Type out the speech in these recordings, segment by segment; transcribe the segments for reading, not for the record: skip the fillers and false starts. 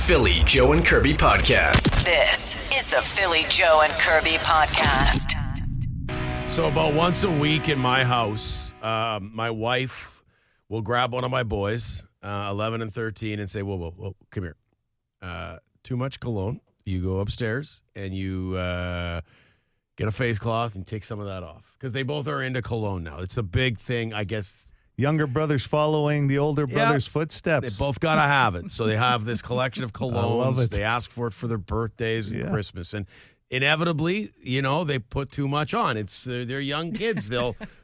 Philly Joe and Kirby podcast. This is the Philly Joe and Kirby podcast. So about once a week in my house, my wife will grab one of my boys, 11 and 13, and say, whoa, come here. Too much cologne. You go upstairs and you get a face cloth and take some of that off. Because they both are into cologne now. It's a big thing, I guess. Younger brothers following the older brothers' footsteps. They both got to have it. So they have this collection of colognes. I love it. They ask for it for their birthdays and Christmas. And inevitably, they put too much on. They're young kids. They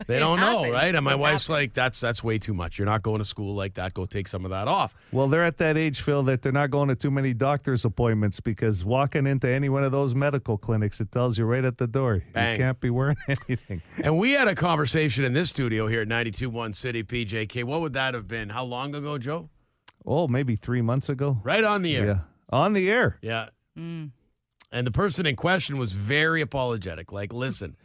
don't know, right? And my wife's like, that's way too much. You're not going to school like that. Go take some of that off. Well, they're at that age, Phil, that they're not going to too many doctor's appointments because walking into any one of those medical clinics, it tells you right at the door, Bang. You can't be wearing anything. And we had a conversation in this studio here at 92.1 City PJK. What would that have been? How long ago, Joe? Oh, maybe 3 months ago. Right on the air. Yeah, on the air. Yeah. And the person in question was very apologetic. Like, listen,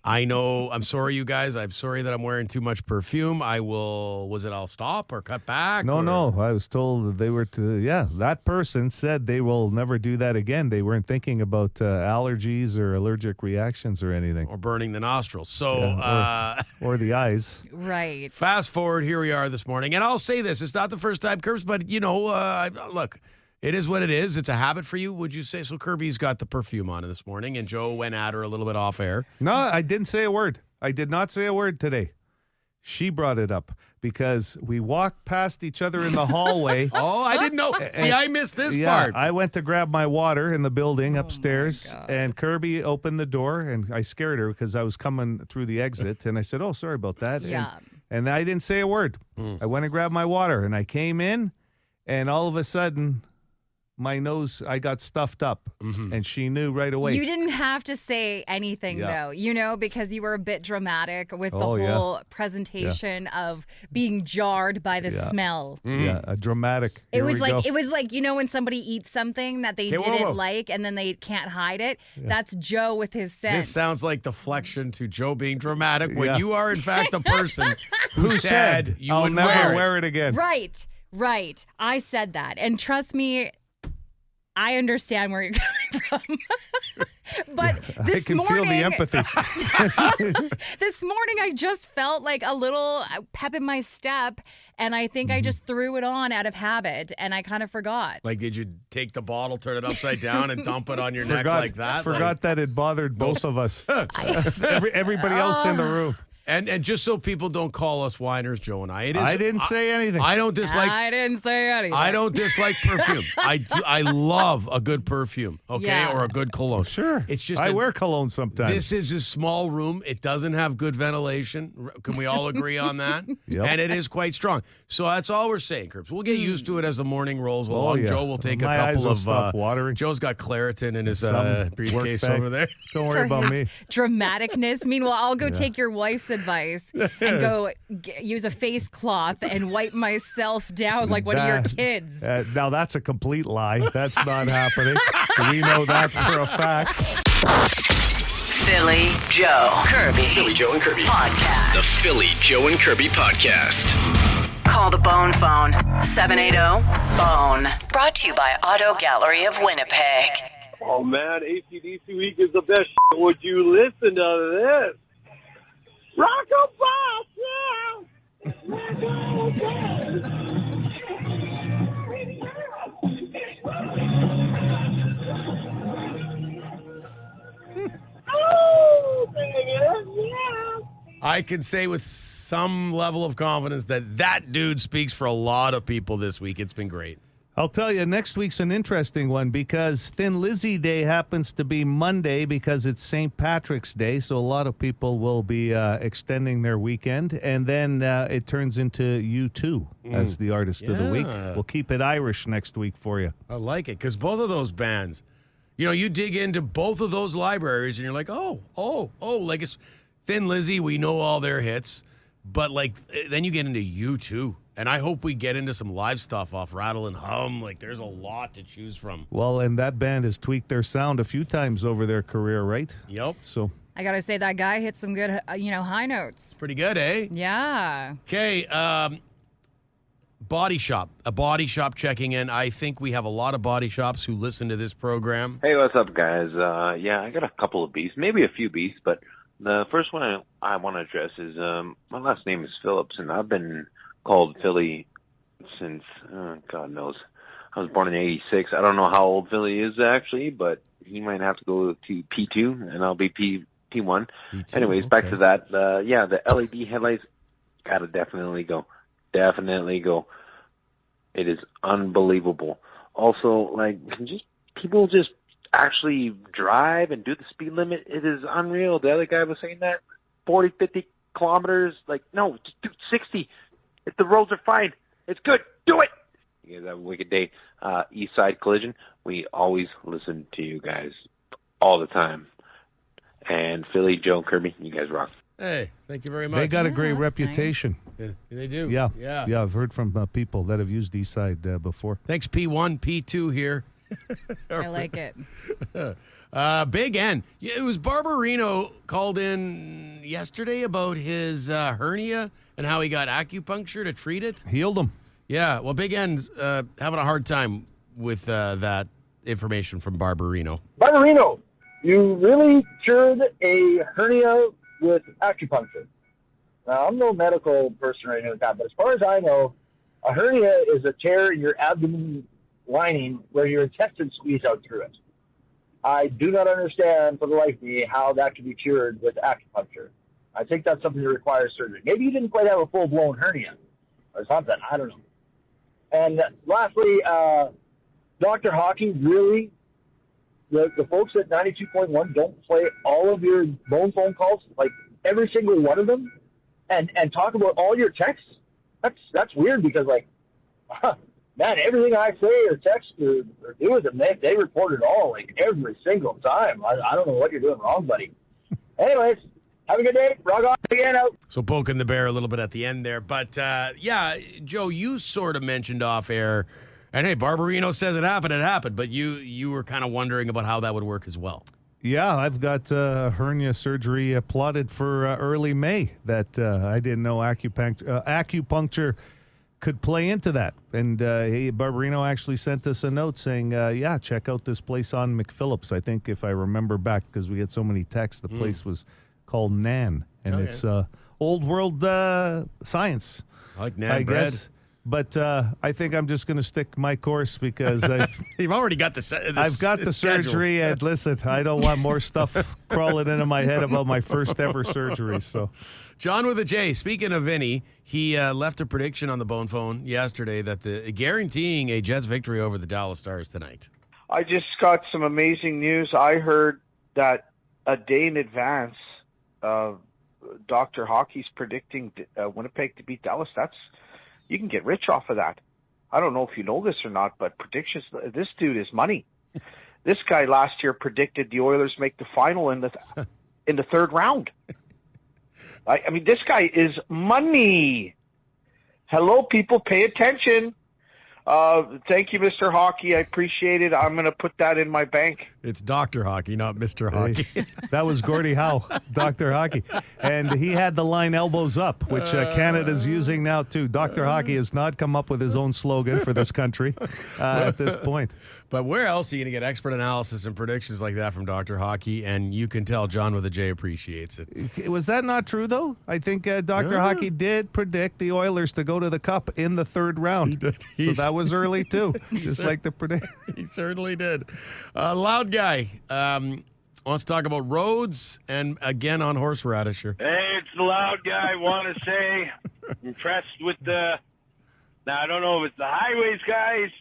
I know, I'm sorry, you guys. I'm sorry that I'm wearing too much perfume. I'll stop or cut back? No. I was told that they were that person said they will never do that again. They weren't thinking about allergies or allergic reactions or anything. Or burning the nostrils. So, or the eyes. Right. Fast forward, here we are this morning. And I'll say this, it's not the first time, Kirbs, but, look. It is what it is. It's a habit for you, would you say? So Kirby's got the perfume on this morning, and Joe went at her a little bit off air. No, I didn't say a word. I did not say a word today. She brought it up because we walked past each other in the hallway. Oh, I didn't know. See, I missed this part. I went to grab my water in the building upstairs, and Kirby opened the door, and I scared her because I was coming through the exit, and I said, oh, sorry about that. Yeah. And I didn't say a word. I went and grabbed my water, and I came in, and all of a sudden, my nose, I got stuffed up, and she knew right away. You didn't have to say anything, though, because you were a bit dramatic with the whole presentation of being jarred by the smell. Yeah, a dramatic. It was like when somebody eats something that they didn't like and then they can't hide it. Yeah. That's Joe with his scent. This sounds like deflection to Joe being dramatic when you are, in fact, the person who said you I'll would never wear it again. Right. I said that. And trust me, I understand where you're coming from. But this I can morning, feel the empathy. This morning, I just felt like a little pep in my step, and I think I just threw it on out of habit, and I kind of forgot. Like, did you take the bottle, turn it upside down, and dump it on your neck like that? Forgot that it bothered both of us. Everybody else in the room. And just so people don't call us whiners, Joe and I didn't say anything. I don't dislike. I didn't say anything. I don't dislike perfume. I love a good perfume, or a good cologne. Sure. It's just I wear cologne sometimes. This is a small room. It doesn't have good ventilation. Can we all agree on that? Yep. And it is quite strong. So that's all we're saying, Kirbs. We'll get used to it as the morning rolls along. Joe will take My a eyes couple will of stop watering. Joe's got Claritin in his Some briefcase work bag. over there. Don't worry about me. Dramaticness. Meanwhile, I'll go take your wife's advice and go use a face cloth and wipe myself down like one of your kids. Now, that's a complete lie. That's not happening. We know that for a fact. Philly Joe Kirby. Philly Joe and Kirby Podcast. The Philly Joe and Kirby podcast. Call the Bone Phone, 780-BONE. Brought to you by Auto Gallery of Winnipeg. Oh, man, ACDC Week is the best shit. Would you listen to this? I can say with some level of confidence that dude speaks for a lot of people this week. It's been great. I'll tell you, next week's an interesting one because Thin Lizzy Day happens to be Monday because it's St. Patrick's Day, so a lot of people will be extending their weekend. And then it turns into U2 as the artist of the week. We'll keep it Irish next week for you. I like it because both of those bands, you dig into both of those libraries and you're like, like it's Thin Lizzy, we know all their hits, but like then you get into U2. And I hope we get into some live stuff off Rattle and Hum. Like, there's a lot to choose from. Well, and that band has tweaked their sound a few times over their career, right? Yep. So I got to say, that guy hit some good, high notes. Pretty good, eh? Yeah. Okay. Body Shop. A body shop checking in. I think we have a lot of body shops who listen to this program. Hey, what's up, guys? I got a couple of beefs, maybe a few beefs, but the first one I want to address is my last name is Phillips, and I've been called Philly since, God knows. I was born in 86. I don't know how old Philly is, actually, but he might have to go to P2, and I'll be P1. P2, Anyways, back to that. The LED headlights got to definitely go. Definitely go. It is unbelievable. Also, people just actually drive and do the speed limit. It is unreal. The other guy was saying that 40, 50 kilometers. No, just do 60. If the roads are fine, it's good. Do it. You guys have a wicked day. East Side Collision, we always listen to you guys all the time. And Philly, Joe, Kirby, you guys rock. Hey, thank you very much. They got a great that's reputation. nice. Yeah, they do. Yeah. I've heard from people that have used Eastside before. Thanks, P1, P2 here. I like it. Big N. Yeah, it was Barbarino called in yesterday about his hernia and how he got acupuncture to treat it. Healed them. Yeah, well, Big N's having a hard time with that information from Barbarino. Barbarino, you really cured a hernia with acupuncture. Now, I'm no medical person or anything like that, but as far as I know, a hernia is a tear in your abdomen lining where your intestines squeeze out through it. I do not understand for the life of me how that can be cured with acupuncture. I think that's something that requires surgery. Maybe you didn't quite have a full-blown hernia or something. I don't know. And lastly, Dr. Hockey, really, the folks at 92.1 don't play all of your phone calls, like every single one of them, and talk about all your texts? That's weird because, man, everything I say or text or do with them, they report it all, every single time. I don't know what you're doing wrong, buddy. Anyways, have a good day. Rock on again out. So poking the bear a little bit at the end there. But, Joe, you sort of mentioned off air, and hey, Barbarino says it happened, but you were kind of wondering about how that would work as well. Yeah, I've got hernia surgery plotted for early May that I didn't know acupuncture could play into that. And Barbarino actually sent us a note saying, check out this place on McPhillips. I think if I remember back, because we had so many texts, the place was called Nan. And it's old world science. I like Nan I bread. guess. But I think I'm just going to stick my course because You've already got I've got the surgery. And listen, I don't want more stuff crawling into my head about my first ever surgery. So, John with a J. Speaking of Vinny, he left a prediction on the Bone Phone yesterday that guaranteeing a Jets victory over the Dallas Stars tonight. I just got some amazing news. I heard that a day in advance, Dr. Hockey's predicting Winnipeg to beat Dallas. You can get rich off of that. I don't know if you know this or not, but predictions, this dude is money. This guy last year predicted the Oilers make the final in the third round. I mean, this guy is money. Hello, people, pay attention. Thank you, Mr. Hockey. I appreciate it. I'm going to put that in my bank. It's Dr. Hockey, not Mr. Hockey. That was Gordie Howe, Dr. Hockey. And he had the line elbows up, which Canada's using now, too. Dr. Hockey has not come up with his own slogan for this country at this point. But where else are you going to get expert analysis and predictions like that from Dr. Hockey? And you can tell John with a J appreciates it. Was that not true, though? I think Dr. Hockey did predict the Oilers to go to the Cup in the third round. He did. So that was early, too, just like the prediction. He certainly did. Loud guy wants to talk about roads and, again, on horseradish. Hey, it's the loud guy. Want to say, impressed with now, I don't know if it's the highways guys.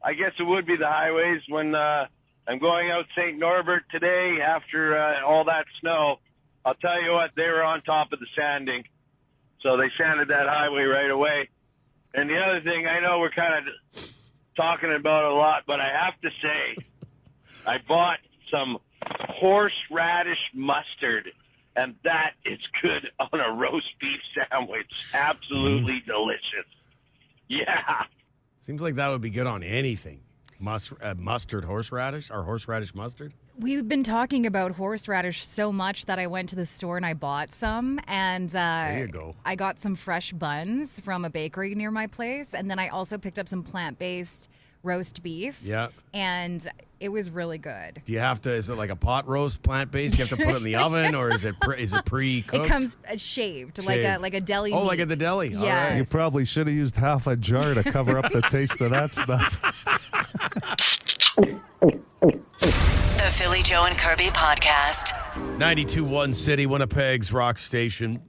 I guess it would be the highways when I'm going out St. Norbert today after all that snow. I'll tell you what, they were on top of the sanding. So they sanded that highway right away. And the other thing, I know we're kind of talking about it a lot, but I have to say, I bought some horseradish mustard, and that is good on a roast beef sandwich. Absolutely delicious. Yeah. Seems like that would be good on anything. Mustard horseradish or horseradish mustard? We've been talking about horseradish so much that I went to the store and I bought some. And There you go. I got some fresh buns from a bakery near my place. And then I also picked up some plant-based roast beef. Yeah. And it was really good. Do you have to, is it like a pot roast plant-based? You have to put it in the oven, or is it pre-cooked? It comes shaved. like a deli Oh, meat. like at the deli. All Yes. right. You probably should have used half a jar to cover up the taste of that stuff. The Philly Joe and Kirby podcast. 92.1 City, Winnipeg's rock station.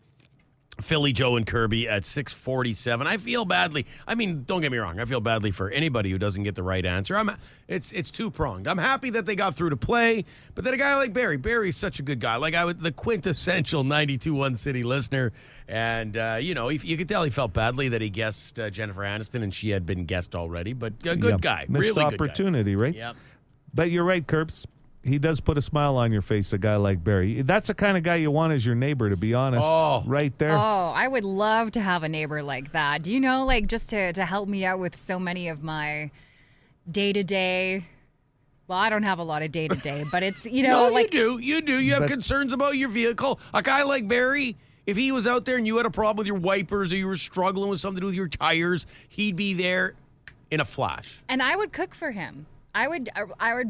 Philly Joe and Kirby at 6:47. I feel badly. I mean, don't get me wrong. I feel badly for anybody who doesn't get the right answer. It's two-pronged. I'm happy that they got through to play, but then a guy like Barry's such a good guy. Like the quintessential 92.1 City listener. And, you could tell he felt badly that he guessed Jennifer Aniston, and she had been guessed already. But a good guy. Missed really opportunity, good guy. right? Yep. But you're right, Curbs. He does put a smile on your face, a guy like Barry. That's the kind of guy you want as your neighbor, to be honest. Oh. Right there. Oh, I would love to have a neighbor like that. Do you know, like, just to help me out with so many of my day-to-day. Well, I don't have a lot of day-to-day, but it's, No, like. you do. You have concerns about your vehicle. A guy like Barry, if he was out there and you had a problem with your wipers or you were struggling with something to do with your tires, he'd be there in a flash. And I would cook for him. I would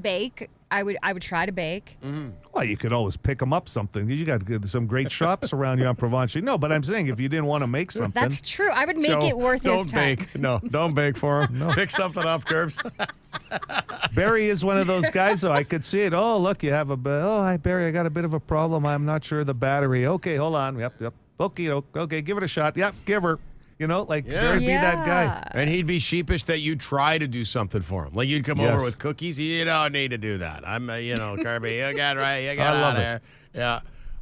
bake. I would try to bake. Mm-hmm. Well, you could always pick him up something. You got some great shops around you on Provencher. No, but I'm saying if you didn't want to make something. That's true. I would make Joe, it worth his time. Don't bake. No, don't bake for him. No. Pick something up, Curbs. Barry is one of those guys, though. I could see it. Oh, look, you have hi, Barry, I got a bit of a problem. I'm not sure the battery. Okay, hold on. Yep. Okay, give it a shot. Yep, give her. Barry be that guy. And he'd be sheepish that you'd try to do something for him. Like you'd come over with cookies. You don't need to do that. I'm, Kirby, you got right. You got out of there. Yeah.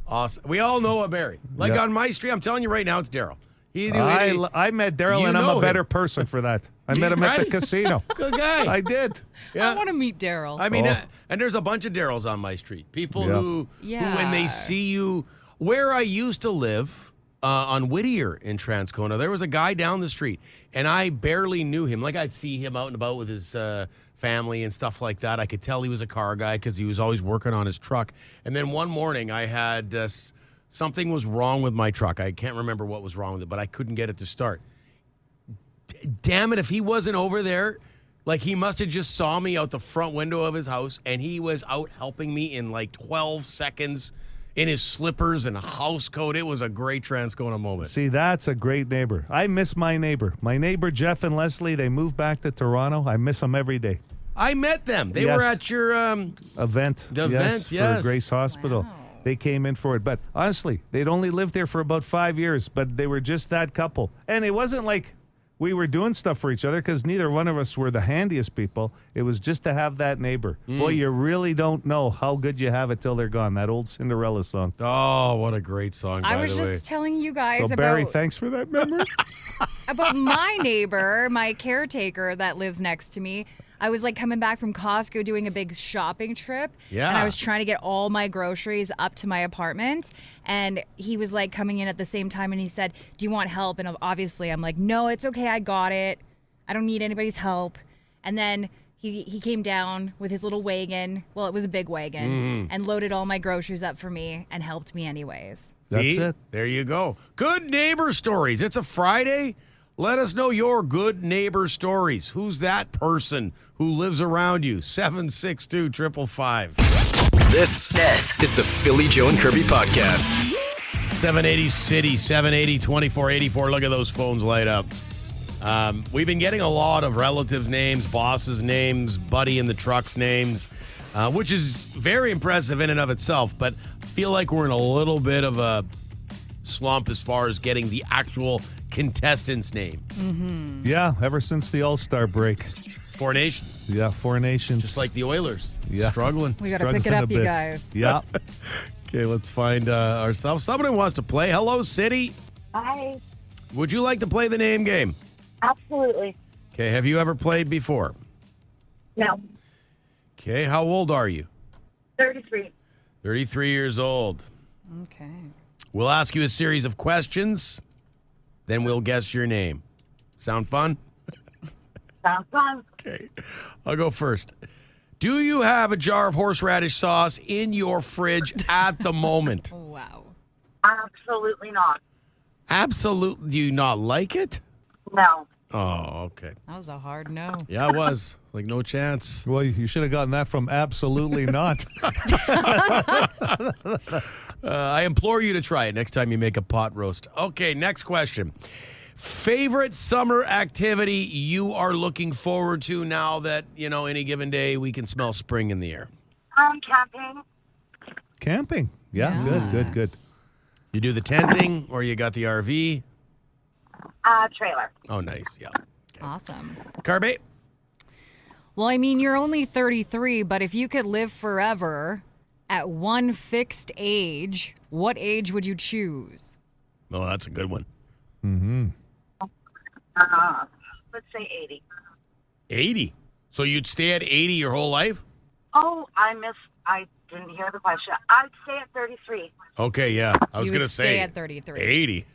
Awesome. We all know a Barry. Like on my street, I'm telling you right now, it's Daryl. I met Daryl, and I'm a better person for that. I met him at the casino. Good guy. I did. I want to meet Daryl. I mean, and there's a bunch of Daryls on my street. People who, when they see you, where I used to live, on Whittier in Transcona, there was a guy down the street, and I barely knew him. Like, I'd see him out and about with his family and stuff like that. I could tell he was a car guy because he was always working on his truck. And then one morning, I had something was wrong with my truck. I can't remember what was wrong with it, but I couldn't get it to start. Damn it, if he wasn't over there, like, he must have just saw me out the front window of his house, and he was out helping me in like 12 seconds in his slippers and a house coat. It was a great Transcona moment. See, that's a great neighbor. I miss my neighbor. My neighbor, Jeff and Leslie, they moved back to Toronto. I miss them every day. I met them. They were at your event. The event, for Grace Hospital. Wow. They came in for it. But honestly, they'd only lived there for about 5 years, but they were just that couple. And it wasn't like we were doing stuff for each other because neither one of us were the handiest people. It was just to have that neighbor. Boy, you really don't know how good you have it till they're gone. That old Cinderella song. Oh, what a great song, by I was the way. just telling you guys So, Barry, thanks for that memory. about my neighbor, my caretaker that lives next to me. I was like coming back from Costco doing a big shopping trip. Yeah. And I was trying to get all my groceries up to my apartment. And he was like coming in at the same time and he said, "Do you want help?" And obviously I'm like, "No, it's okay. I got it. I don't need anybody's help." And then he came down with his little wagon. Well, it was a big wagon and loaded all my groceries up for me and helped me anyways. That's See? it. There you go. Good neighbor stories. It's a Friday. Let us know your good neighbor stories. Who's that person who lives around you? 762-555. This is the Philly Joe and Kirby podcast. 780 City, 780-2484. Look at those phones light up. We've been getting a lot of relatives' names, bosses' names, buddy in the truck's names, which is very impressive in and of itself, but I feel like we're in a little bit of a slump as far as getting the actual contestant's name. Mm-hmm. Yeah, ever since the All-Star break. Four Nations. Yeah, Four Nations. Just like the Oilers. Yeah. Struggling. We got to pick it up, you guys. Yeah. Okay, let's find ourselves. Someone who wants to play. Hello, City. Hi. Would you like to play the name game? Absolutely. Okay, have you ever played before? No. Okay, how old are you? 33. 33 years old. Okay. We'll ask you a series of questions, then we'll guess your name. Sound fun? Sounds fun. Okay, I'll go first. Do you have a jar of horseradish sauce in your fridge at the moment? Wow. Absolutely not. Absolutely. Do you not like it? No. Oh, okay. That was a hard no. Yeah, it was. Like, no chance. Well, you should have gotten that from absolutely not. I implore you to try it next time you make a pot roast. Okay, next question. Favorite summer activity you are looking forward to now that, any given day we can smell spring in the air? Camping. Camping. Yeah, good. You do the tenting or you got the RV? Trailer. Oh, nice. Yeah. Awesome. Kirby? Well, I mean, you're only 33, but if you could live forever at one fixed age, what age would you choose? Oh, that's a good one. Mm-hmm. Let's say 80. 80? So you'd stay at 80 your whole life? Oh, I didn't hear the question. I'd stay at 33. Okay, yeah. I was You going to would say stay at 33. 80.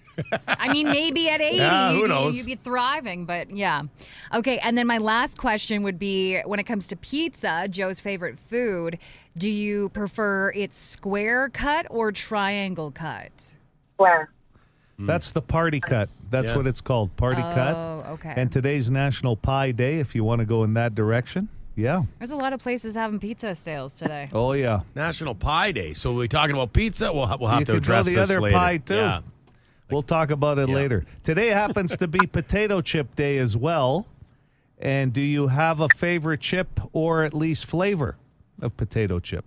I mean, maybe at 80, Yeah, who knows? you'd be thriving, but yeah. Okay, and then my last question would be, when it comes to pizza, Joe's favorite food, do you prefer it square cut or triangle cut? Where? That's the party cut. That's Yeah. what it's called, party cut. Oh, okay. And today's National Pie Day, if you want to go in that direction. Yeah. There's a lot of places having pizza sales today. Oh, yeah. National Pie Day. So we're talking about pizza? We'll have You to could go address the this other later. pie, too. Yeah. We'll talk about it later. Today happens to be Potato Chip Day as well. And do you have a favorite chip or at least flavor of potato chip?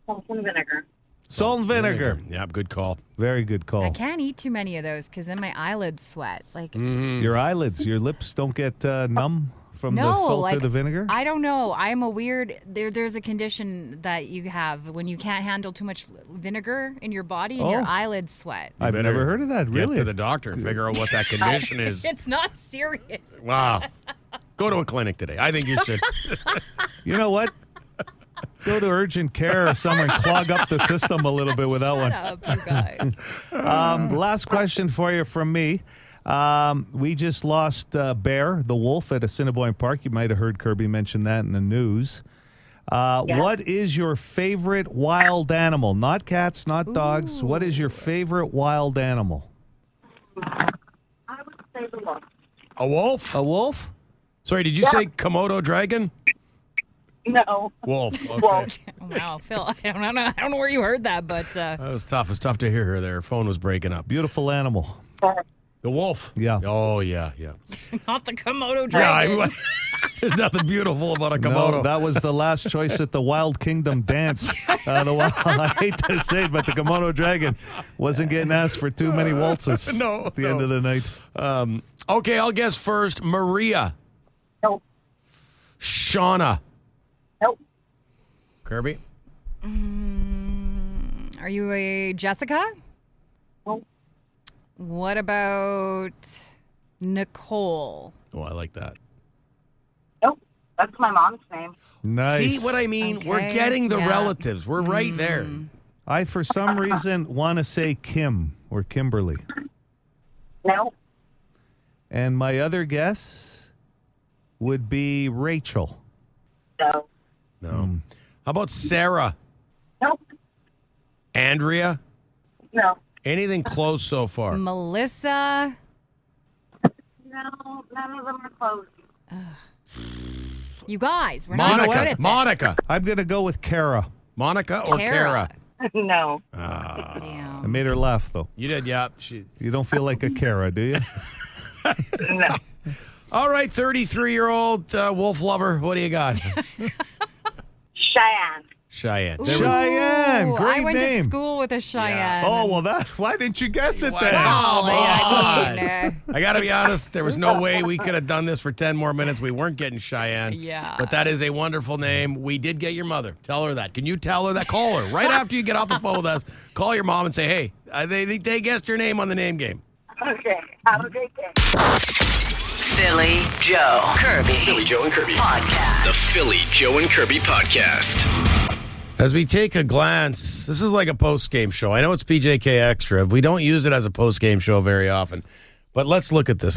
Salt and vinegar. Salt and vinegar. Yeah, good call. Very good I call. can't eat too many of those because then my eyelids sweat. Like, Your eyelids, your lips don't get numb from no, the salt like, or the vinegar? I don't know. I'm a weird. There's a condition that you have when you can't handle too much vinegar in your body and your Oh. eyelids sweat. I've Better never heard of that, really. Get to the doctor and figure out what that condition is. It's not serious. Wow. Go to a clinic today. I think you should. You know what? Go to urgent care or someone clog up the system a little bit with that one. Shut up, you guys. Last question for you from me. We just lost Bear, the wolf, at Assiniboine Park. You might have heard Kirby mention that in the news. What is your favorite wild animal? Not cats, not dogs. What is your favorite wild animal? I would say the wolf. A wolf? A wolf? Sorry, did you say Komodo dragon? No. Wolf. Okay. Wolf. Wow, Phil. I don't know where you heard that, but That was tough. It was tough to hear her there. Her phone was breaking up. Beautiful animal. The wolf? Yeah. Oh, yeah. not the Komodo Yeah, dragon. there's nothing beautiful about a Komodo. No, that was the last choice at the Wild Kingdom dance. I hate to say it, but the Komodo dragon wasn't getting asked for too many waltzes at the end of the night. Okay, I'll guess first. Maria. Nope. Shauna. Nope. Kirby? Are you a Jessica? Nope. What about Nicole? Oh, I like that. Nope. That's my mom's name. Nice. See what I mean? We're Okay, getting the yeah. relatives. We're right there. I, for some reason, want to say Kim or Kimberly. No. And my other guess would be Rachel. No. No. How about Sarah? Nope. Andrea? No. Anything close so far? Melissa? No. None of them are close. You guys, we're not good at this. Monica. I'm going to go with Kara. Monica or Kara? No. Damn. I made her laugh, though. You did, yeah. You don't feel like a Kara, do you? No. All right, 33-year-old wolf lover. What do you got? Cheyenne. Cheyenne. Ooh, Cheyenne, great I went name. to school with a Cheyenne. Oh, well, why didn't you guess it then? Come Well, on. I I got to be honest, there was no way we could have done this for 10 more minutes. We weren't getting Cheyenne. Yeah. But that is a wonderful name. We did get your mother. Tell her that. Can you tell her that? Call her right after you get off the phone with us. Call your mom and say, hey, they guessed your name on the name game. Okay. Have a great day. Philly Joe Kirby. Philly Joe and Kirby. Podcast. The Philly Joe and Kirby podcast. As we take a glance, this is like a post-game show. I know it's PJK Extra. We don't use it as a post-game show very often. But let's look at this.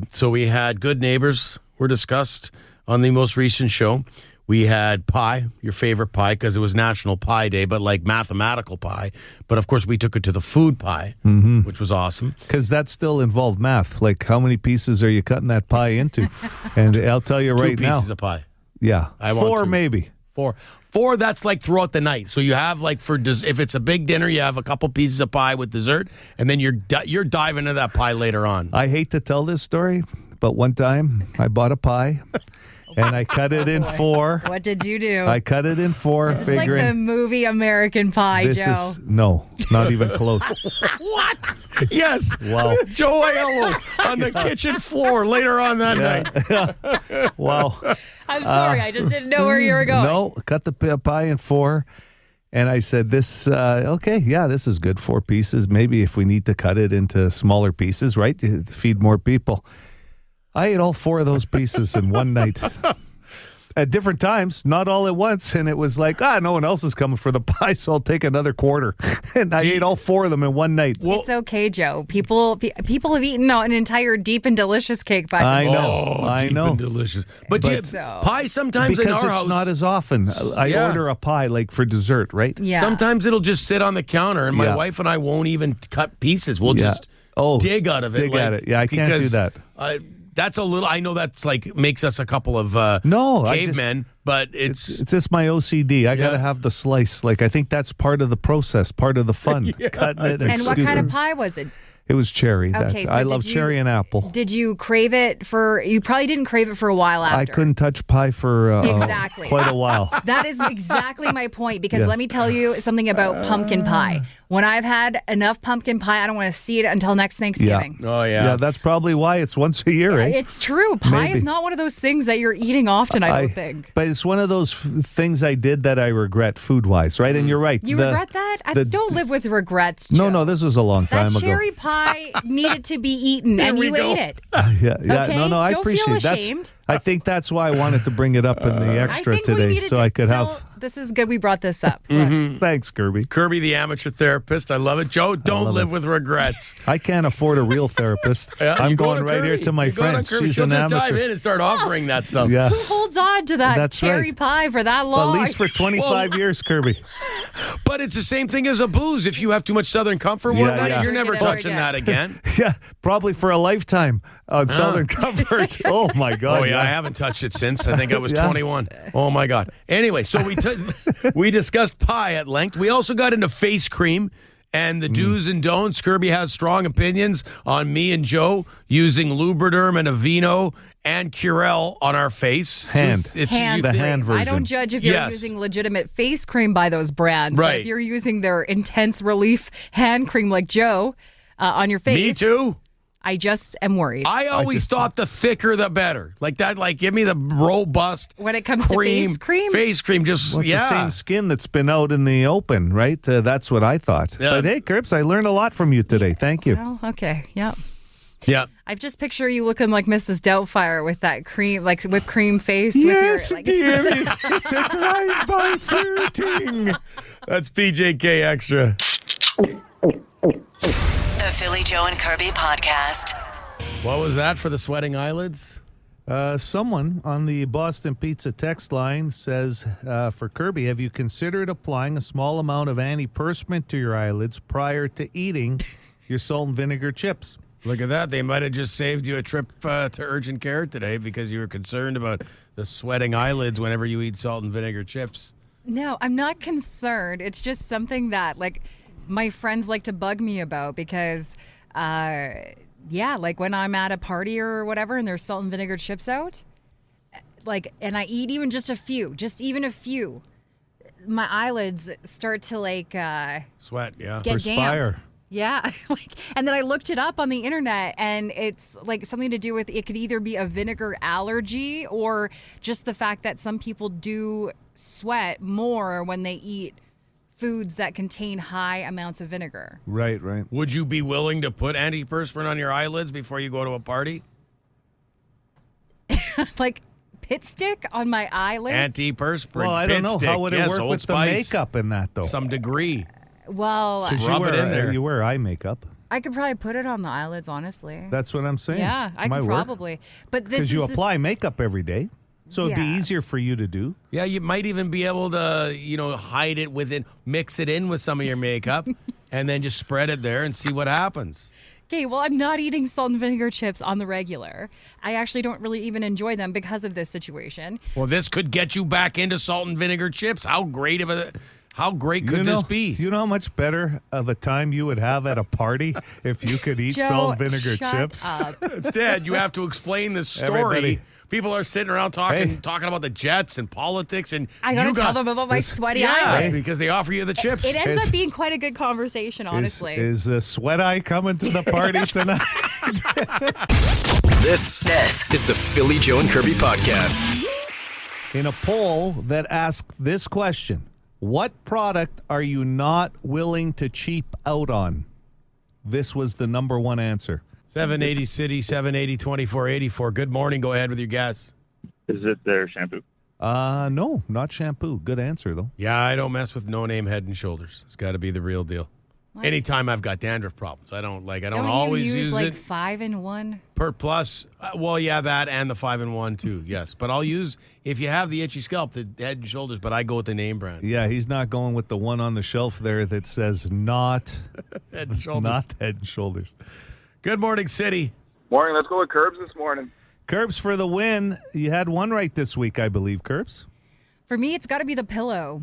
So we had Good Neighbors were discussed on the most recent show. We had pie, your favorite pie, because it was National Pie Day, but like mathematical pie. But of course, we took it to the food pie, which was awesome. Because that still involved math. Like, how many pieces are you cutting that pie into? And I'll tell you right now. 2 pieces of pie. Yeah. I want 4 2. maybe. 4, that's like throughout the night. So you have like if it's a big dinner, you have a couple pieces of pie with dessert, and then you're diving into that pie later on. I hate to tell this story, but one time I bought a pie. And I cut it in 4. What did you do? I cut it in 4, This is like the movie American Pie, Joe. No, not even close. What? Yes. Wow. Joe Aiello on the kitchen floor later on that night. Wow. I'm sorry, I just didn't know where you were going. No, cut the pie in 4. And I said, this is good, 4 pieces. Maybe if we need to cut it into smaller pieces, right, to feed more people. I ate all 4 of those pieces in one night. At different times, not all at once. And it was like, no one else is coming for the pie, so I'll take another quarter. And I ate all 4 of them in one night. Well, it's okay, Joe. People have eaten an entire deep and delicious cake by I themselves. know. I deep know. and delicious. But pie sometimes because in our it's house. not as often. I order a pie like for dessert, right? Yeah. Sometimes it'll just sit on the counter, and my Yeah. wife and I won't even cut pieces. We'll just dig out of it. Dig at it. Yeah, I can't do that. That's a little. I know that's like makes us a couple of cavemen, but it's just my OCD. I got to have the slice. Like, I think that's part of the process, part of the fun. Cutting it And what kind of pie was it? It was cherry. Okay, so I love cherry and apple. Did you crave it you probably didn't crave it for a while after. I couldn't touch pie for Exactly. quite a while. That is exactly my point, because Yes. let me tell you something about pumpkin pie. When I've had enough pumpkin pie, I don't want to see it until next Thanksgiving. Oh, yeah. Yeah, that's probably why it's once a year, right? It's true. Pie Maybe. is not one of those things that you're eating often, I don't think. But it's one of those things I did that I regret food-wise, right? And you're right. You regret that? I don't live with regrets, Joe. No, this was a long time That ago. cherry pie needed to be eaten, and you ate it. Yeah, Okay? no, I Don't appreciate feel it. ashamed. I think that's why I wanted to bring it up in the extra I think we today, needed so to I could fill- have. This is good we brought this up. Thanks, Kirby. Kirby, the amateur therapist. I love it. Joe, don't live with regrets. I can't afford a real therapist. I'm You go going to right here Kirby. to my You go to friend. Kirby. She's She'll an just amateur. dive in and start offering that stuff. Yeah. Who holds on to that That's cherry right. pie for that long? At least for 25 years, Kirby. But it's the same thing as a booze. If you have too much Southern Comfort one night, yeah. you're never Drink it ever touching again. that again. Yeah, probably for a lifetime on Southern Comfort. Oh, my God. Oh, yeah, I haven't touched it since. I think I was Yeah. 21. Oh, my God. Anyway, so we discussed pie at length. We also got into face cream and the do's and don'ts. Kirby has strong opinions on me and Joe using Lubriderm and Aveeno and Curel on our face. Hand. Hand the cream. hand version. I don't judge if you're Yes. using legitimate face cream by those brands. But Right. if you're using their intense relief hand cream like Joe on your face. Me too. I just am worried. I always thought the thicker the better. Like that, like give me the robust When it comes to face cream? Face cream, just Well, it's the same skin that's been out in the open, right? That's what I thought. Yeah. But hey, Kirbs, I learned a lot from you today. Thank you. Well, okay. Yep. Yeah. I just picture you looking like Mrs. Doubtfire with that cream, like whipped cream face. Yes, with your, like, dearie. It's a drive-by flirting. That's PJK Extra. The Philly Joe and Kirby podcast. What was that for the sweating eyelids? Someone on the Boston Pizza text line says, for Kirby, have you considered applying a small amount of antiperspirant to your eyelids prior to eating your salt and vinegar chips? Look at that. They might have just saved you a trip to urgent care today because you were concerned about the sweating eyelids whenever you eat salt and vinegar chips. No, I'm not concerned. It's just something that, like, my friends like to bug me about because, like when I'm at a party or whatever and there's salt and vinegar chips out, like, and I eat even just a few, my eyelids start to, like, Sweat, yeah. get Perspire. damp. Yeah, and then I looked it up on the internet, and it's like something to do with it could either be a vinegar allergy or just the fact that some people do sweat more when they eat foods that contain high amounts of vinegar. Right. Would you be willing to put antiperspirant on your eyelids before you go to a party? Like pit stick on my eyelids? Antiperspirant. Well, I don't pit know. stick. How would it Yes, work Old with Spice. the makeup in that, though? Some degree. Well, 'Cause Rub it in there. You wear eye makeup. I could probably put it on the eyelids, honestly. That's what I'm saying. Yeah, I Might could work. probably. But this Because is you apply makeup every day. So it'd be Yeah. easier for you to do. Yeah, you might even be able to, hide it within, mix it in with some of your makeup, and then just spread it there and see what happens. Okay, well, I'm not eating salt and vinegar chips on the regular. I actually don't really even enjoy them because of this situation. Well, this could get you back into salt and vinegar chips. How great could this be? You know how much better of a time you would have at a party if you could eat Joe, salt and vinegar shut chips? up. Instead, you have to explain the story. Everybody. People are sitting around talking about the Jets and politics, and I gotta tell them about my sweaty yeah, eyelids. because they offer you the chips. It ends up being quite a good conversation, honestly. Is Sweat Eye coming to the party tonight? This is the Philly Joe and Kirby podcast. In a poll that asked this question, what product are you not willing to cheap out on? This was the number one answer. 780 City, 780-2484. Good morning. Go ahead with your guess. Is it their shampoo? No, not shampoo. Good answer, though. Yeah, I don't mess with no-name Head and Shoulders. It's got to be the real deal. What? Anytime I've got dandruff problems, I don't Don't always you use use it. 5-in-1? Per plus, that and the 5-in-1 too, yes. But I'll use, if you have the itchy scalp, the Head and Shoulders, but I go with the name brand. Yeah, he's not going with the one on the shelf there that says not Head and Shoulders. not Head and Shoulders. Good morning, City. Morning. Let's go with Curbs this morning. Curbs for the win. You had one right this week, I believe, Curbs. For me, it's got to be the pillow.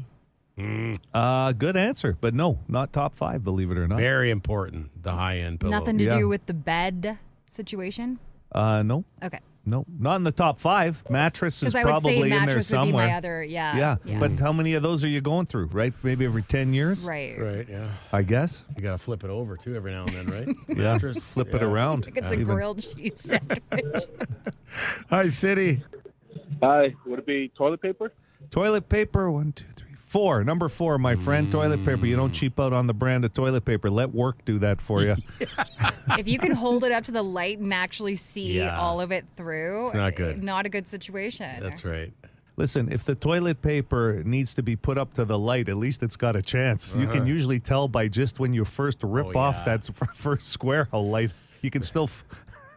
Good answer, but no, not top 5, believe it or not. Very important, the high-end pillow. Nothing to Yeah. do with the bed situation? No, Okay. no, not in the top 5. Mattress is Because I would probably say in there mattress would be somewhere. my other, Yeah, but how many of those are you going through, right? Maybe every 10 years? Right. Right, yeah. I guess. You got to flip it over, too, every now and then, right? Yeah, Mattress, flip it yeah. around. It's a grilled cheese sandwich. Hi, City. Hi. Would it be toilet paper? Toilet paper, 1, 2, 3, 4. Number 4, my friend, toilet paper. You don't cheap out on the brand of toilet paper. Let work do that for you. If you can hold it up to the light and actually see Yeah. all of it through, It's not good. Not a good situation. That's right. Listen, if the toilet paper needs to be put up to the light, at least it's got a chance. You can usually tell by just when you first rip off that first square how light. You can still,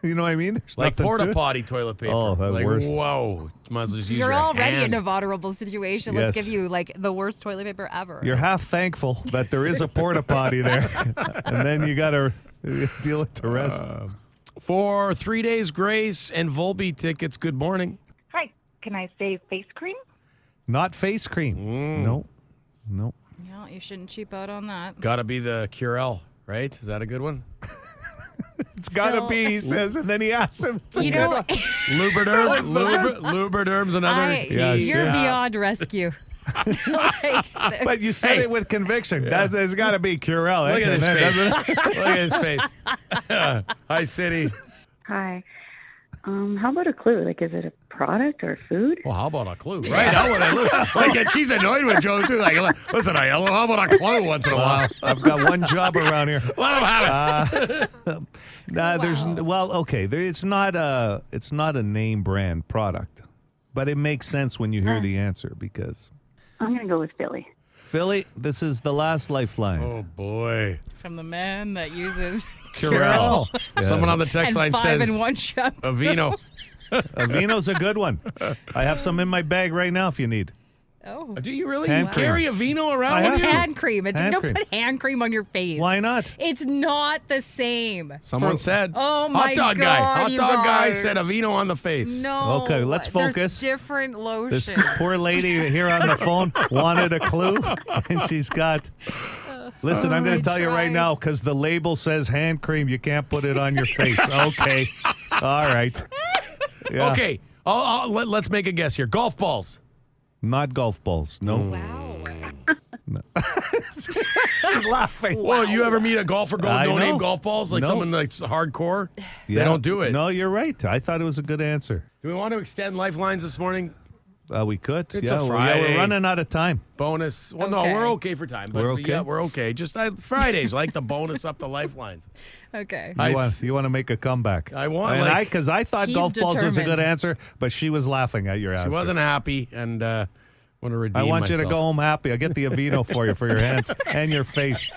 you know what I mean? There's Like nothing to porta it. potty toilet paper. Oh, the like, worst. Whoa. Might as well just use You're your already hand. in a vulnerable situation. Let's Yes. give you like the worst toilet paper ever. You're half thankful that there is a porta potty there, and then you got to deal with the rest. For 3 days grace and Volbeat tickets, good morning. Hi, can I say face cream? Not face cream. No. Yeah, you shouldn't cheap out on that. Got to be the Curel, right? Is that a good one? It's got to Phil- be, he says, and then he asks him. It's a You good know, one. Lubriderm's another key. Yeah, you're sure. beyond rescue. Like, But you said Hey. it with conviction. That has got to be Curel. Look at his And then, face. doesn't it? Look at his face. Hi, City. Hi. How about a clue? Like, is it a product or food? Well, how about a clue? Right? How about a clue? Like, she's annoyed with Joe, too. Like, listen, how about a clue once in a while? I've got one job around here. Let him have it. There's okay. It's not a name brand product, but it makes sense when you hear the answer because I'm going to go with Philly. Philly, this is the last lifeline. Oh, boy. from the man that uses Curel. Yeah. Someone on the text line and says 5-in-1 shampoo. Aveeno. Aveeno's a good one. I have some in my bag right now if you need. Oh. Do you really Hand cream. carry Aveeno around I with It's you? have hand cream. Hand Don't cream. put hand cream on your face. Why not? It's not the same. Someone said. Oh, my Hot dog God, guy. Hot you dog guy guys. said Aveeno on the face. No. Okay, let's There's focus. different This lotion. poor lady here on the phone wanted a clue, and she's got. Listen, I'm going to tell you right tried. now because the label says hand cream. You can't put it on your face. Okay. All right. Yeah. Okay. Let's make a guess here. Golf balls. Not golf balls. No. Wow. She's laughing. Well, you ever meet a golfer going I no name know. golf balls? Like No. someone like hardcore? They Yeah. don't do it. No, you're right. I thought it was a good answer. Do we want to extend lifelines this morning? We could. It's yeah, a yeah, Friday. we're running out of time. Bonus. Well, no, Okay. we're okay for time. But We're okay? Yeah, we're okay. Just Fridays, like the bonus up the lifelines. Okay. You want to make a comeback. I want, And like- because I thought He's golf balls was a good determined. answer, but she was laughing at your answer. She wasn't happy, and want to redeem I want you to myself. go home happy. I'll get the Aveeno for you for your hands and your face.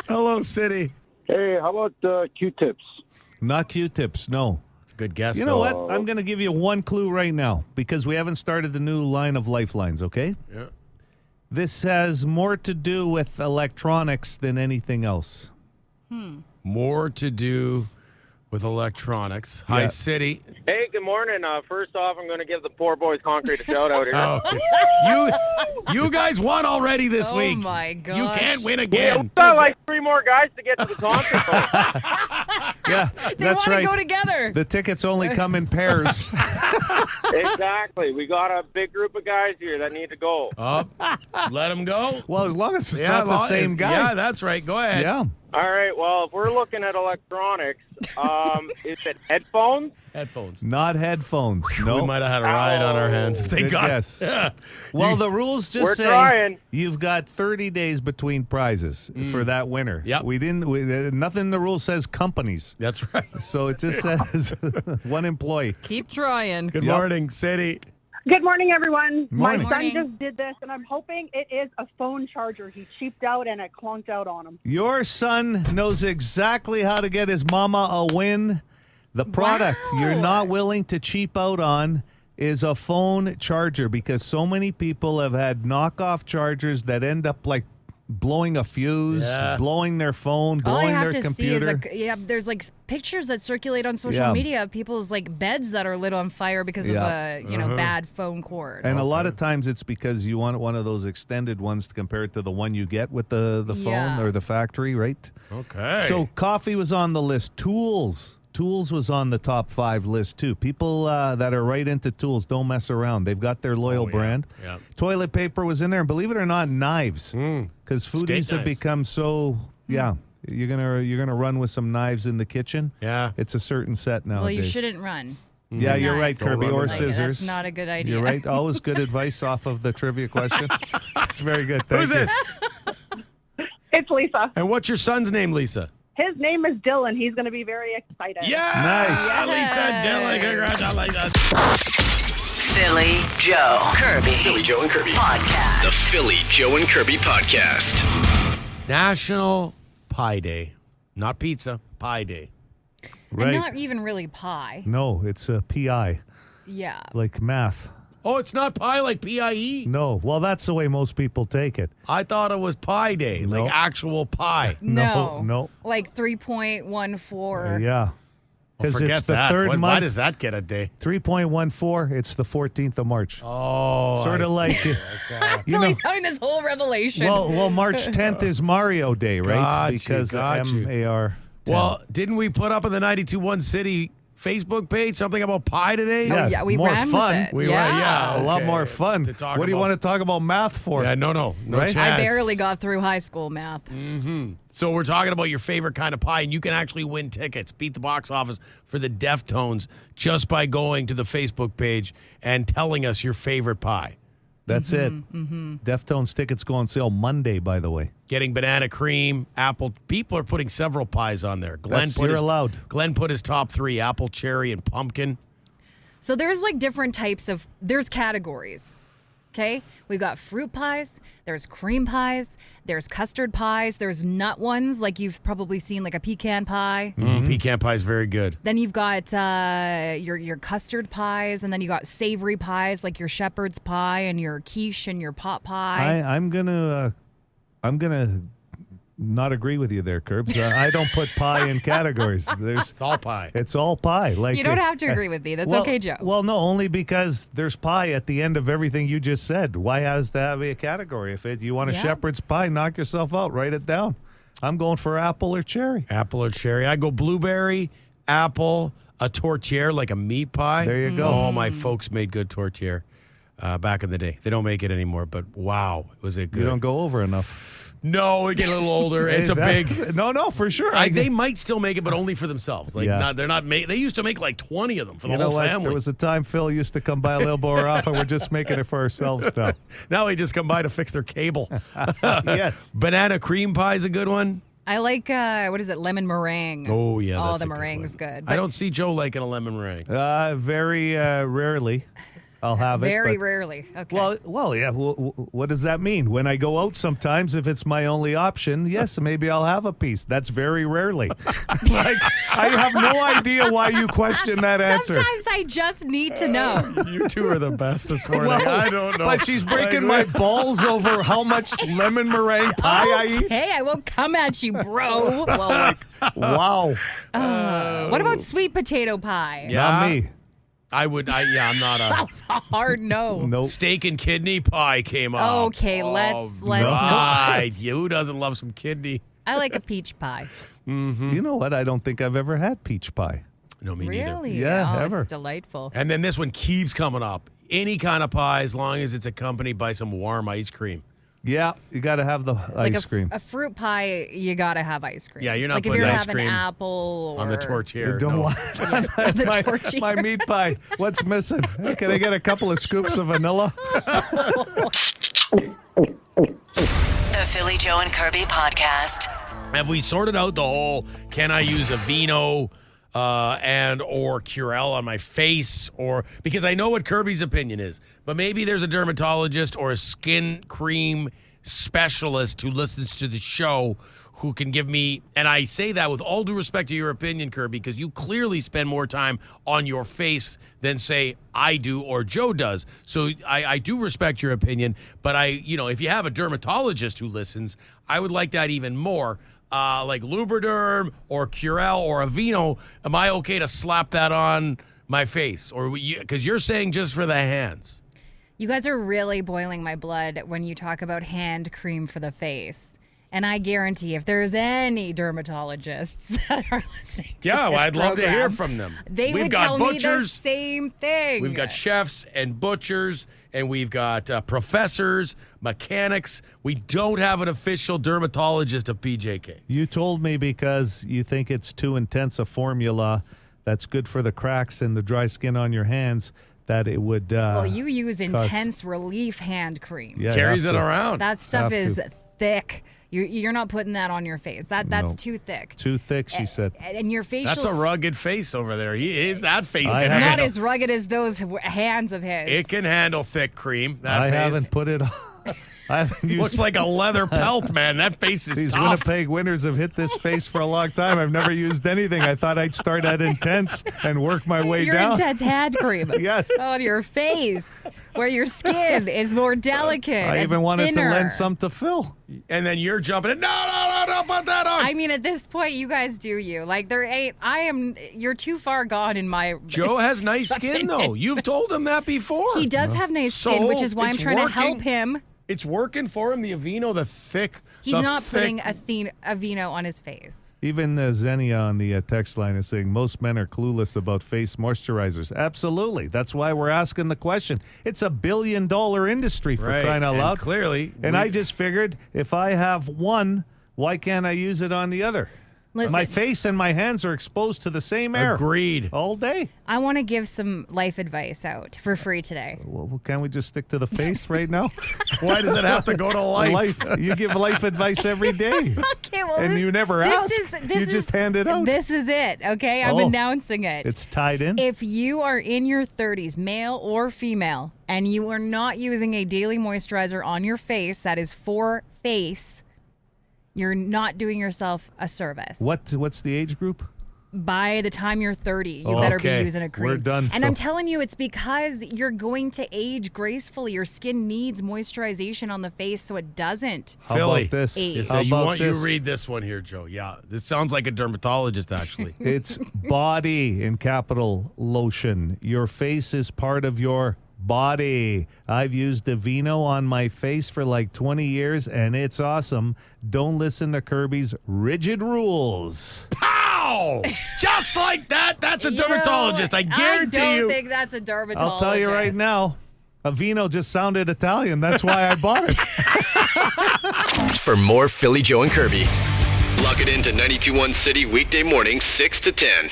Hello, City. Hey, how about Q-tips? Not Q-tips, no. a good guess. You know though. what? I'm going to give you one clue right now because we haven't started the new line of lifelines, okay? Yeah. This has more to do with electronics than anything else. More to do with electronics. Hi, Yeah. City. Hey, good morning. First off, I'm going to give the Poor Boys Concrete a shout out here. You guys won already this week. Oh, my God. You can't win Yeah, again. we've got like 3 more guys to get to the concert. Yeah, They that's want right. to go together. The tickets only come in pairs. Exactly. We got a big group of guys here that need to go. Let them go. Well, as long as it's not the same guy. Yeah, that's right. Go ahead. Yeah. All right. Well, if we're looking at electronics, is it headphones? Headphones. Not headphones. No. We might have had a ride on our hands if they Good got guess. Yeah. Well, the rules just We're say trying. you've got 30 days between prizes for that winner. Yep. Nothing in the rule says companies. That's right. So it just says one employee. Keep trying. Good morning, City. Good morning, everyone. Morning. My son just did this, and I'm hoping it is a phone charger. He cheaped out, and it clunked out on him. Your son knows exactly how to get his mama a win. The product you're not willing to cheap out on is a phone charger because so many people have had knockoff chargers that end up like blowing a fuse, blowing their phone, All I blowing have their to computer. see is there's like pictures that circulate on social Yeah. media of people's like beds that are lit on fire because of a bad phone cord. And a lot of times it's because you want one of those extended ones to compare it to the one you get with the phone Yeah. or the factory, right? Okay. So coffee was on the list. Tools was on the top 5 list too. People that are right into tools don't mess around. They've got their loyal brand. Yeah. Toilet paper was in there, and believe it or not, knives. Because foodies Steak have knives. become so You're gonna run with some knives in the kitchen. Yeah. It's a certain set nowadays. Well, you shouldn't run. Yeah, with you're right, knives. Kirby, or Like, scissors. That's not a good idea. You're right. Always good advice off of the trivia question. That's very good. Thank Who's you. this? It's Lisa. And what's your son's name, Lisa? His name is Dylan. He's going to be very excited. Nice. Lisa Dillon. Congratulations. Philly Joe Kirby. Philly Joe and Kirby. Podcast. The Philly Joe and Kirby Podcast. National Pie Day. Not pizza, Pie Day. Right. And not even really pie. No, it's a PI, Yeah. like math. Oh, it's not pie like PIE? No, well, that's the way most people take it. I thought it was Pie Day, No. like actual pie. No. Like 3.14. Yeah. Well, Because forget it's the that. third Why month. does that get a day? 3.14, it's the 14th of March. Oh. Sort of like, you know, Philly's having this whole revelation. well, March 10th is Mario Day, right? Got you, because got you. MAR. Well, didn't we put up on the 92.1 City Facebook page something about pie today? Oh, yeah, we more ran with fun. it. We Yeah. were, yeah. A lot okay. more fun. To talk What do you about- want to talk about math for? Yeah, no Right? chance. I barely got through high school math. So we're talking about your favorite kind of pie, and you can actually win tickets, beat the box office for the Deftones just by going to the Facebook page and telling us your favorite pie. That's it. Deftones tickets go on sale Monday, by the way. Getting banana cream, apple. People are putting several pies on there. You're allowed. Glenn put his top 3, apple, cherry, and pumpkin. So there's like different types of, there's categories. Okay? We've got fruit pies, there's cream pies, there's custard pies, there's nut ones, like you've probably seen like a pecan pie. Pecan pie is very good. Then you've got your custard pies, and then you got savory pies like your shepherd's pie and your quiche and your pot pie. I'm gonna not agree with you there, Curbs. I don't put pie in categories. It's all pie. It's all pie. Like You don't have to agree with me. That's well, okay, Joe. Well, no, only because there's pie at the end of everything you just said. Why has to have a category? If you want a Yeah. shepherd's pie, knock yourself out. Write it down. I'm going for apple or cherry. Apple or cherry. I go blueberry, apple, a tourtière, like a meat pie. There you go. Oh, my folks made good tourtière back in the day. They don't make it anymore, but wow, was it good. You don't go over enough. No, we get a little older. It's a big. No, for sure. They might still make it, but only for themselves. Like, Yeah. they're not. They used to make like 20 of them for the You know whole what? family. There was a time Phil used to come by a little more often. We're just making it for ourselves now. Now they just come by to fix their cable. Yes. Banana cream pie is a good one. I like, what is it, lemon meringue. Oh, yeah, Oh, that's the a good meringue's one. good. I don't see Joe liking a lemon meringue. Very rarely. I'll have it. Very but- rarely. Okay. Well, yeah. What does that mean? When I go out sometimes, if it's my only option, yes, maybe I'll have a piece. That's very rarely. Like, I have no idea why you question that answer. Sometimes I just need to know. You two are the best this morning. Well, I don't know. But she's breaking my balls over how much lemon meringue pie I eat. Hey, I won't come at you, bro. Well, wow. What about sweet potato pie? Not me. I'm not a. That was a hard no. Nope. Steak and kidney pie came up. Okay, let's Right. not. Who doesn't love some kidney? I like a peach pie. You know what? I don't think I've ever had peach pie. No, me neither. Really? Yeah, oh, ever. It's delightful. And then this one keeps coming up. Any kind of pie, as long as it's accompanied by some warm ice cream. Yeah, you got to have the Like ice cream. a fruit pie, you gotta have ice cream. Yeah, you're not like if putting you're ice having cream apple on the or- tortilla. You don't no. want the my meat pie. What's missing? Can I get a couple of scoops of vanilla? The Philly Joe and Kirby podcast. Have we sorted out the whole, can I use a vino and or Curel on my face? Or because I know what Kirby's opinion is, but maybe there's a dermatologist or a skin cream specialist who listens to the show who can give me, and I say that with all due respect to your opinion, Kirby, because you clearly spend more time on your face than, say, I do or Joe does. So I do respect your opinion, but if you have a dermatologist who listens, I would like that even more. Like Lubriderm or Curel or Aveeno, am I okay to slap that on my face? Or because you're saying just for the hands. You guys are really boiling my blood when you talk about hand cream for the face. And I guarantee if there's any dermatologists that are listening to Yeah, this I'd love to program, hear from them. They We've would got tell me the butchers. same thing. We've got chefs and butchers, and we've got professors, mechanics. We don't have an official dermatologist of PJK. You told me because you think it's too intense a formula that's good for the cracks and the dry skin on your hands that it would. Well, you use intense relief hand cream. Yeah, Carries it around. That stuff Have is to. thick. You're not putting that on your face. That's No. too thick. Too thick, she said. And your facial. That's a rugged face over there. That face I can haven't- Not handle. as rugged as those hands of his. It can handle thick cream. That I face haven't put it on. I haven't used looks like a leather pelt, man. That face is These tough. Winnipeg winters have hit this face for a long time. I've never used anything. I thought I'd start at intense and work my way Your down. intense hand cream. Yes. On your face, where your skin is more delicate. I and even wanted thinner. to lend some to Phil. And then you're jumping in. No, don't put that on. I mean, at this point, you guys do you. Like, there ain't, you're too far gone in my. Joe has nice skin, though. You've told him that before. He does have nice So, skin, which is why I'm it's trying to help working. him. It's working for him, the Aveeno, the thick. He's the not thick, putting a vino on his face. Even Xenia on the text line is saying most men are clueless about face moisturizers. Absolutely. That's why we're asking the question. It's $1 billion industry for Right, crying out and loud. clearly, And I just figured if I have one, why can't I use it on the other? Listen. My face and my hands are exposed to the same air. Agreed. All day. I want to give some life advice out for free today. Well, can't we just stick to the face right now? Why does it have to go to life? You give life advice every day. Okay, well, And you never ask. You just hand it out. This is it, okay? I'm Oh. announcing it. It's tied in. If you are in your 30s, male or female, and you are not using a daily moisturizer on your face that is for face, you're not doing yourself a service. What's the age group? By the time you're 30, you Oh, better okay. be using a cream. We're done, And Phil. I'm telling you, it's because you're going to age gracefully. Your skin needs moisturization on the face so it doesn't. How Philly. about this? Age. How you about want this? you read this one here, Joe. Yeah, this sounds like a dermatologist, actually. It's body in capital lotion. Your face is part of your body. I've used Aveeno on my face for like 20 years, and it's awesome. Don't listen to Kirby's rigid rules. Pow! Just like that. That's a dermatologist. I guarantee I don't you. think that's a dermatologist. I'll tell you right now, Aveeno just sounded Italian. That's why I bought it. For more Philly Joe and Kirby, lock it into 92.1 City weekday mornings 6 to 10.